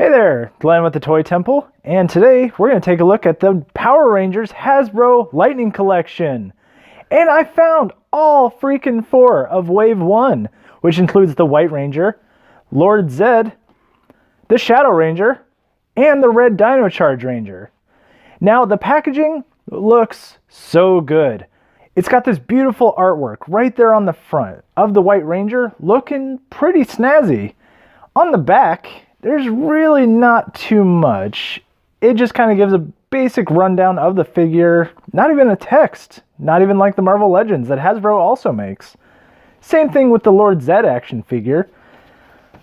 Hey there, Glenn with the Toy Temple, and today we're going to take a look at the Power Rangers Hasbro Lightning Collection. And I found all freaking 4 of Wave 1, which includes the White Ranger, Lord Zed, the Shadow Ranger, and the Red Dino Charge Ranger. Now the packaging looks so good. It's got this beautiful artwork right there on the front of the White Ranger, looking pretty snazzy. On the back, there's really not too much. It just kind of gives a basic rundown of the figure. Not even a text. Not even like the Marvel Legends that Hasbro also makes. Same thing with the Lord Zed action figure.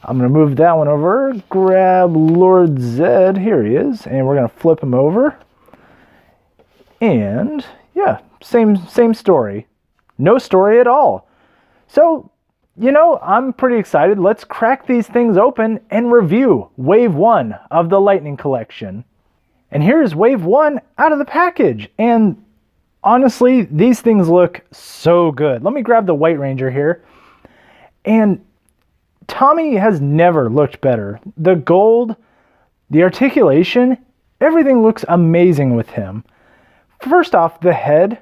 I'm going to move that one over. Grab Lord Zed. Here he is. And we're going to flip him over. And yeah, same story. No story at all. So, you know, I'm pretty excited. Let's crack these things open and review Wave 1 of the Lightning Collection. And here's Wave 1 out of the package. And honestly, these things look so good. Let me grab the White Ranger here. And Tommy has never looked better. The gold, the articulation, everything looks amazing with him. First off, the head.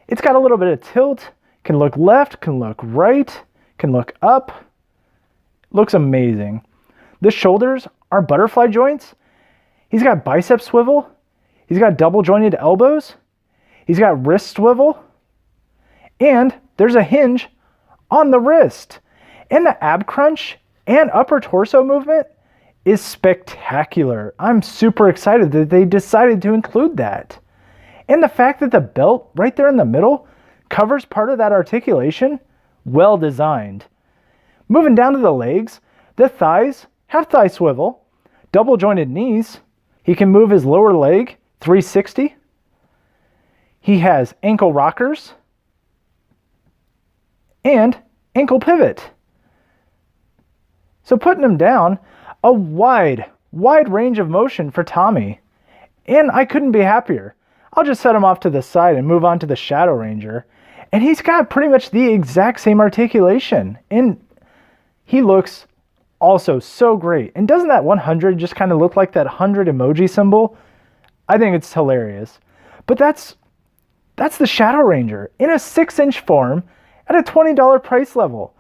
It's got a little bit of tilt. Can look left, can look right. Can look up. Looks amazing. The shoulders are butterfly joints. He's got bicep swivel. He's got double jointed elbows. He's got wrist swivel. And there's a hinge on the wrist. And the ab crunch and upper torso movement is spectacular. I'm super excited that they decided to include that. And the fact that the belt right there in the middle covers part of that articulation, well designed. Moving down to the legs, the thighs have thigh swivel, double jointed knees. He can move his lower leg 360. He has ankle rockers and ankle pivot. So putting him down, a wide range of motion for Tommy. And I couldn't be happier. I'll just set him off to the side and move on to the Shadow Ranger. And he's got pretty much the exact same articulation. And he looks also so great. And doesn't that 100 just kind of look like that 100 emoji symbol? I think it's hilarious. But that's the Shadow Ranger in a 6-inch form at a $20 price level.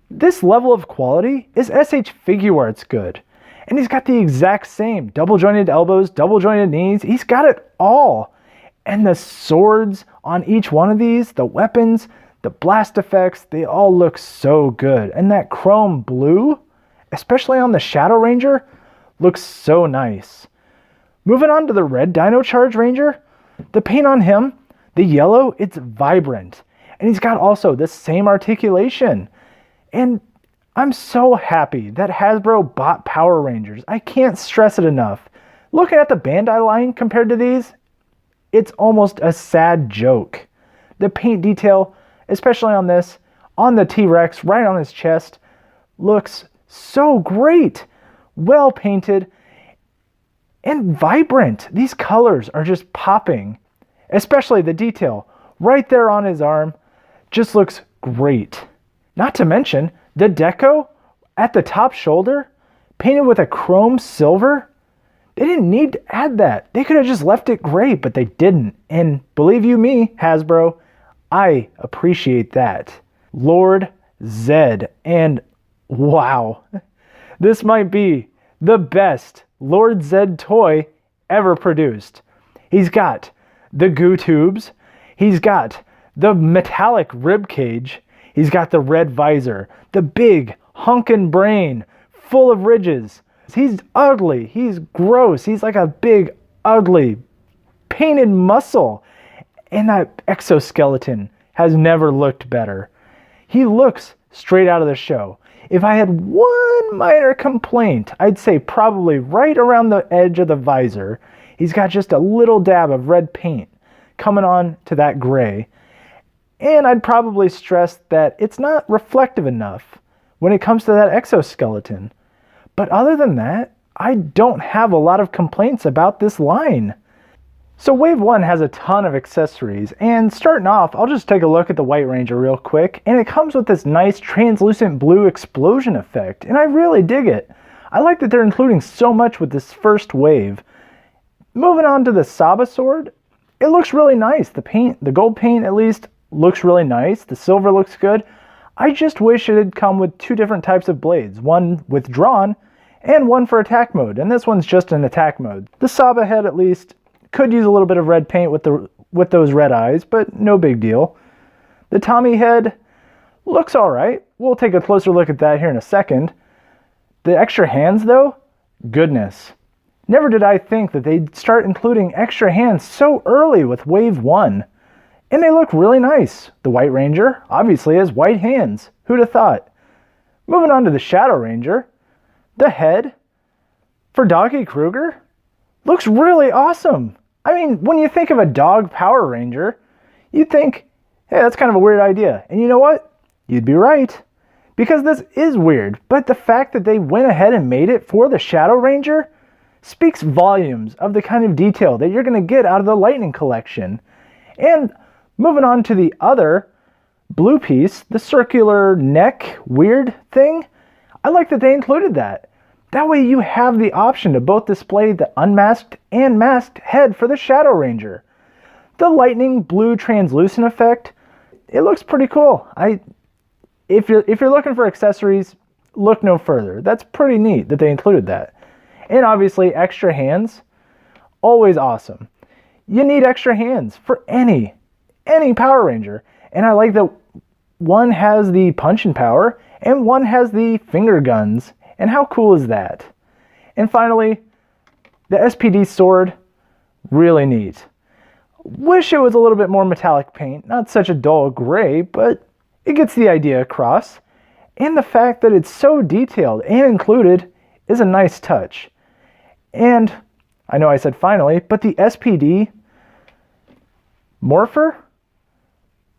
This level of quality is SH Figuarts good. And he's got the exact same double jointed elbows, double jointed knees. He's got it all. And the swords on each one of these, the weapons, the blast effects, they all look so good. And that chrome blue, especially on the Shadow Ranger, looks so nice. Moving on to the Red Dino Charge Ranger, the paint on him, the yellow, it's vibrant. And he's got also the same articulation. And I'm so happy that Hasbro bought Power Rangers. I can't stress it enough. Looking at the Bandai line compared to these, it's almost a sad joke. The paint detail, especially on this, on the T-Rex, right on his chest, looks so great. Well painted and vibrant. These colors are just popping. Especially the detail right there on his arm just looks great. Not to mention the deco at the top shoulder, painted with a chrome silver. They didn't need to add that. They could have just left it gray, but they didn't. And believe you me, Hasbro, I appreciate that. Lord Zed. And wow, this might be the best Lord Zed toy ever produced. He's got the goo tubes. He's got the metallic rib cage. He's got the red visor, the big hunkin' brain full of ridges. He's ugly. He's gross. He's like a big, ugly, painted muscle. And that exoskeleton has never looked better. He looks straight out of the show. If I had one minor complaint, I'd say probably right around the edge of the visor, he's got just a little dab of red paint coming on to that gray. And I'd probably stress that it's not reflective enough when it comes to that exoskeleton. But other than that, I don't have a lot of complaints about this line. So Wave 1 has a ton of accessories, and starting off, I'll just take a look at the White Ranger real quick, and it comes with this nice translucent blue explosion effect, and I really dig it. I like that they're including so much with this first wave. Moving on to the Saba sword, it looks really nice. The paint, the gold paint at least, looks really nice. The silver looks good. I just wish it had come with 2 different types of blades, one withdrawn and one for attack mode, and this one's just in attack mode. The Saba head at least could use a little bit of red paint with those red eyes, but no big deal. The Tommy head looks alright. We'll take a closer look at that here in a second. The extra hands though, goodness. Never did I think that they'd start including extra hands so early with Wave 1. And they look really nice. The White Ranger obviously has white hands. Who'd have thought? Moving on to the Shadow Ranger, the head for Doggy Kruger looks really awesome. I mean, when you think of a dog Power Ranger, you'd think, hey, that's kind of a weird idea. And you know what? You'd be right. Because this is weird, but the fact that they went ahead and made it for the Shadow Ranger speaks volumes of the kind of detail that you're going to get out of the Lightning Collection. And moving on to the other blue piece, the circular neck weird thing, I like that they included that. That way you have the option to both display the unmasked and masked head for the Shadow Ranger. The lightning blue translucent effect, it looks pretty cool. If you're looking for accessories, look no further. That's pretty neat that they included that. And obviously extra hands, always awesome. You need extra hands for any Power Ranger. And I like that one has the punching power and one has the finger guns. And how cool is that? And finally, the SPD sword, really neat. Wish it was a little bit more metallic paint, not such a dull gray, but it gets the idea across. And the fact that it's so detailed and included is a nice touch. And I know I said finally, but the SPD Morpher,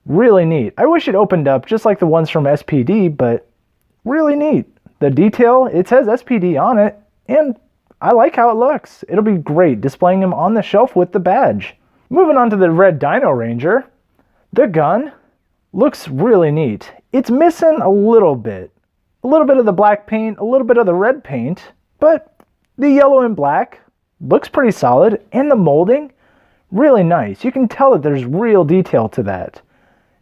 really neat. I wish it opened up just like the ones from SPD, but really neat. The detail, it says SPD on it, and I like how it looks. It'll be great displaying him on the shelf with the badge. Moving on to the Red Dino Ranger, the gun looks really neat. It's missing a little bit of the black paint, a little bit of the red paint, but the yellow and black looks pretty solid, and the molding, really nice. You can tell that there's real detail to that.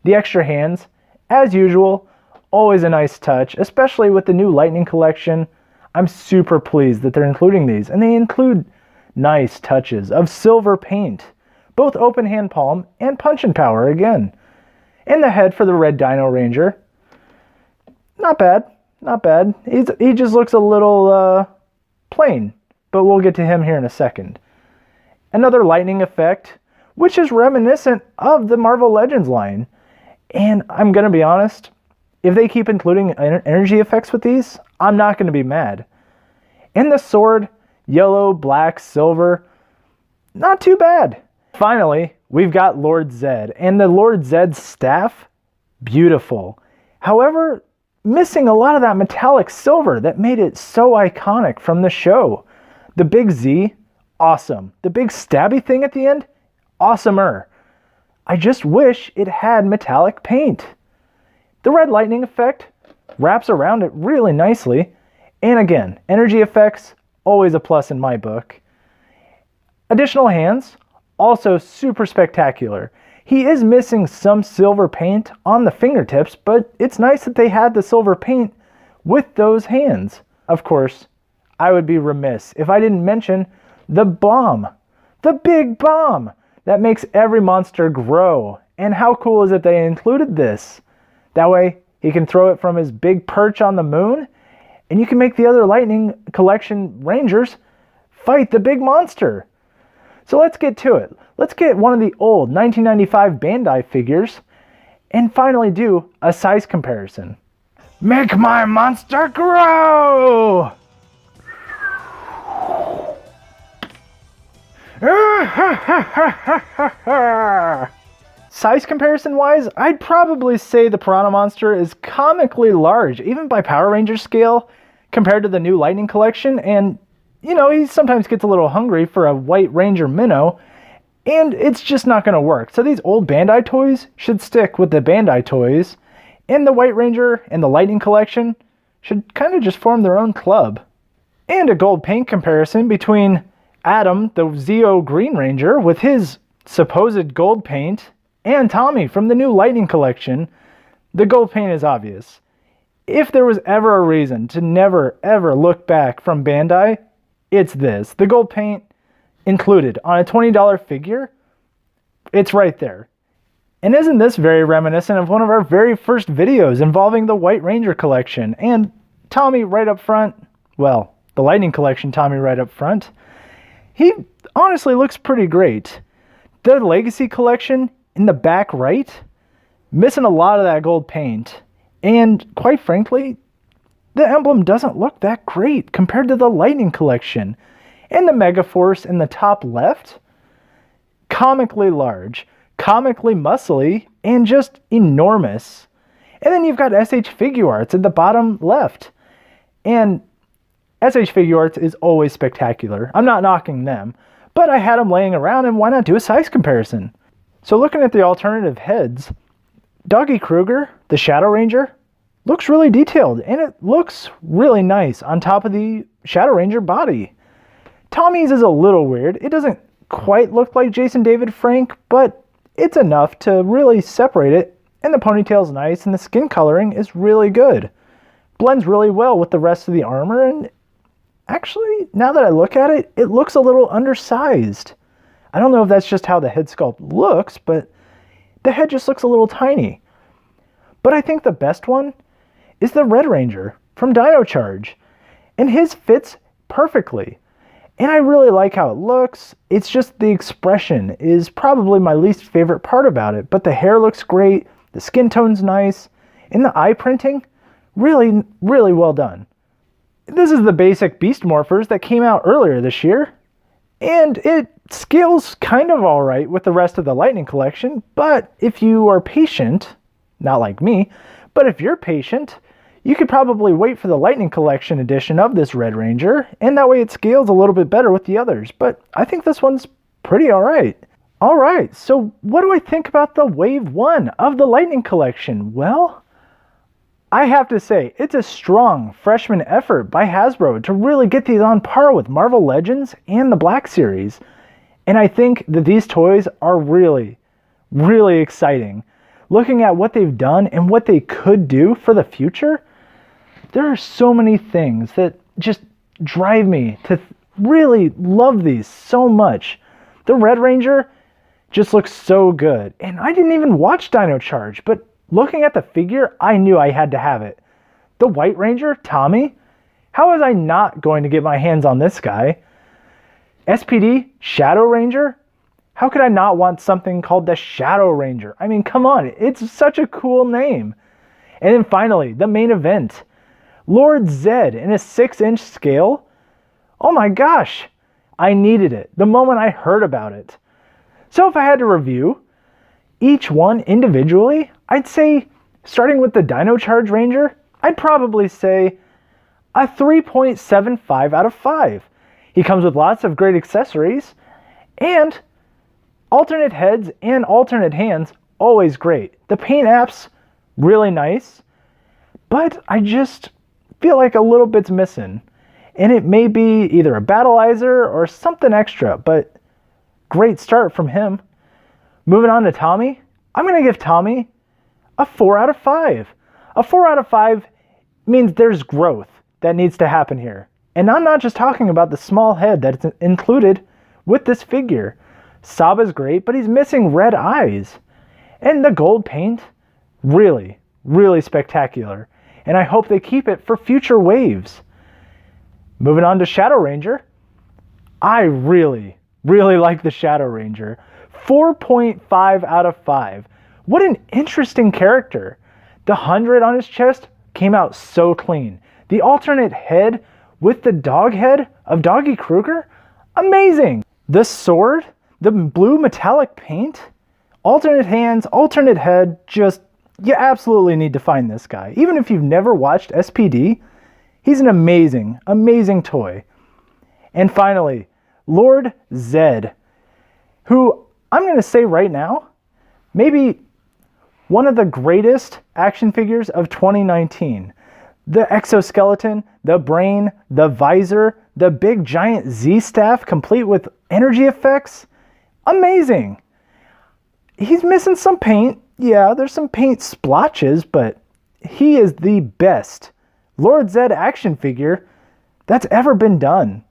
The extra hands, as usual, always a nice touch, especially with the new Lightning Collection. I'm super pleased that they're including these, and they include nice touches of silver paint, both open hand palm and punching power again. And the head for the Red Dino Ranger, not bad, not bad. He just looks a little plain, but we'll get to him here in a second. Another lightning effect, which is reminiscent of the Marvel Legends line. And I'm going to be honest, if they keep including energy effects with these, I'm not going to be mad. And the sword, yellow, black, silver, not too bad. Finally, we've got Lord Zed, and the Lord Zed staff, beautiful. However, missing a lot of that metallic silver that made it so iconic from the show. The big Z, awesome. The big stabby thing at the end, awesomer. I just wish it had metallic paint. The red lightning effect wraps around it really nicely. And again, energy effects, always a plus in my book. Additional hands, also super spectacular. He is missing some silver paint on the fingertips, but it's nice that they had the silver paint with those hands. Of course, I would be remiss if I didn't mention the bomb. The big bomb that makes every monster grow. And how cool is it they included this? That way, he can throw it from his big perch on the moon, and you can make the other Lightning Collection Rangers fight the big monster. So let's get to it. Let's get one of the old 1995 Bandai figures and finally do a size comparison. Make my monster grow! Size comparison wise, I'd probably say the Piranha Monster is comically large, even by Power Ranger scale, compared to the new Lightning Collection, and you know, he sometimes gets a little hungry for a White Ranger minnow, and it's just not going to work. So these old Bandai toys should stick with the Bandai toys, and the White Ranger and the Lightning Collection should kind of just form their own club. And a gold paint comparison between Adam, the Zeo Green Ranger, with his supposed gold paint, and Tommy from the new Lightning Collection. The gold paint is obvious. If there was ever a reason to never ever look back from Bandai, it's this. The gold paint included on a $20 figure, it's right there. And isn't this very reminiscent of one of our very first videos involving the White Ranger collection and Tommy right up front? Well, the Lightning Collection Tommy right up front. He honestly looks pretty great. The Legacy Collection in the back right, missing a lot of that gold paint. And quite frankly, the emblem doesn't look that great compared to the Lightning Collection. And the Megaforce in the top left, comically large, comically muscly, and just enormous. And then you've got SH Figuarts at the bottom left. And SH Figuarts is always spectacular. I'm not knocking them, but I had them laying around, and why not do a size comparison? So looking at the alternative heads, Doggy Kruger, the Shadow Ranger, looks really detailed, and it looks really nice on top of the Shadow Ranger body. Tommy's is a little weird. It doesn't quite look like Jason David Frank, but it's enough to really separate it, and the ponytail's nice, and the skin coloring is really good. Blends really well with the rest of the armor, and actually, now that I look at it, it looks a little undersized. I don't know if that's just how the head sculpt looks, but the head just looks a little tiny. But I think the best one is the Red Ranger from Dino Charge, and his fits perfectly. And I really like how it looks. It's just the expression is probably my least favorite part about it, but the hair looks great, the skin tone's nice, and the eye printing, really, really well done. This is the basic Beast Morphers that came out earlier this year, and it scales kind of alright with the rest of the Lightning Collection, but if you are patient, not like me, but if you're patient, you could probably wait for the Lightning Collection edition of this Red Ranger, and that way it scales a little bit better with the others, but I think this one's pretty alright. Alright, so what do I think about the Wave 1 of the Lightning Collection? Well, I have to say, it's a strong freshman effort by Hasbro to really get these on par with Marvel Legends and the Black Series. And I think that these toys are really, really exciting. Looking at what they've done and what they could do for the future, there are so many things that just drive me to really love these so much. The Red Ranger just looks so good. And I didn't even watch Dino Charge, but looking at the figure, I knew I had to have it. The White Ranger, Tommy, how was I not going to get my hands on this guy? SPD, Shadow Ranger, how could I not want something called the Shadow Ranger? I mean, come on, it's such a cool name. And then finally, the main event, Lord Zed in a 6-inch scale. Oh my gosh, I needed it the moment I heard about it. So if I had to review each one individually, I'd say, starting with the Dino Charge Ranger, I'd probably say a 3.75 out of 5. He comes with lots of great accessories, and alternate heads and alternate hands, always great. The paint apps, really nice, but I just feel like a little bit's missing. And it may be either a battleizer or something extra, but great start from him. Moving on to Tommy, I'm going to give Tommy a 4 out of 5. A 4 out of 5 means there's growth that needs to happen here. And I'm not just talking about the small head that's included with this figure. Saba's great, but he's missing red eyes. And the gold paint, really, really spectacular. And I hope they keep it for future waves. Moving on to Shadow Ranger, I really, really like the Shadow Ranger. 4.5 out of 5. What an interesting character. The 100 on his chest came out so clean. The alternate head with the dog head of Doggy Kruger, amazing. The sword, the blue metallic paint, alternate hands, alternate head, just, you absolutely need to find this guy. Even if you've never watched SPD, he's an amazing, amazing toy. And finally, Lord Zed, who I'm going to say right now, maybe one of the greatest action figures of 2019. The exoskeleton, the brain, the visor, the big giant Z staff complete with energy effects. Amazing. He's missing some paint. Yeah, there's some paint splotches, but he is the best Lord Zedd action figure that's ever been done.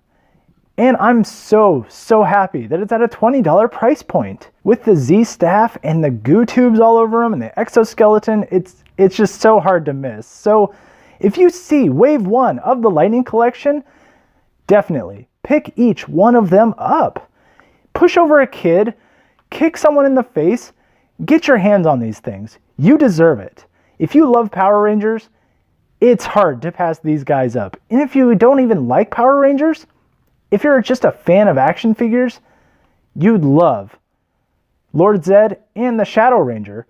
And I'm so happy that it's at a $20 price point. With the Z staff and the goo tubes all over him and the exoskeleton, it's just so hard to miss. So if you see wave 1 of the Lightning collection, definitely pick each one of them up. Push over a kid, kick someone in the face, get your hands on these things. You deserve it. If you love Power Rangers, it's hard to pass these guys up. And if you don't even like Power Rangers, if you're just a fan of action figures, you'd love Lord Zedd and the Shadow Ranger.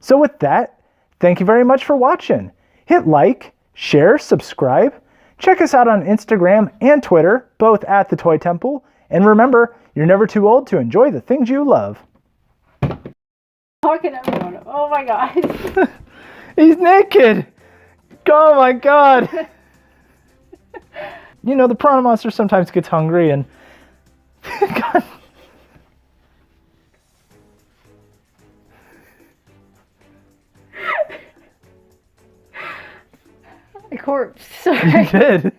So with that, thank you very much for watching. Hit like, share, subscribe. Check us out on Instagram and Twitter, both at The Toy Temple. And remember, you're never too old to enjoy the things you love. Talking to everyone. Oh my god. He's naked. Oh my god. You know, the piranha monster sometimes gets hungry and... God. A corpse. You did.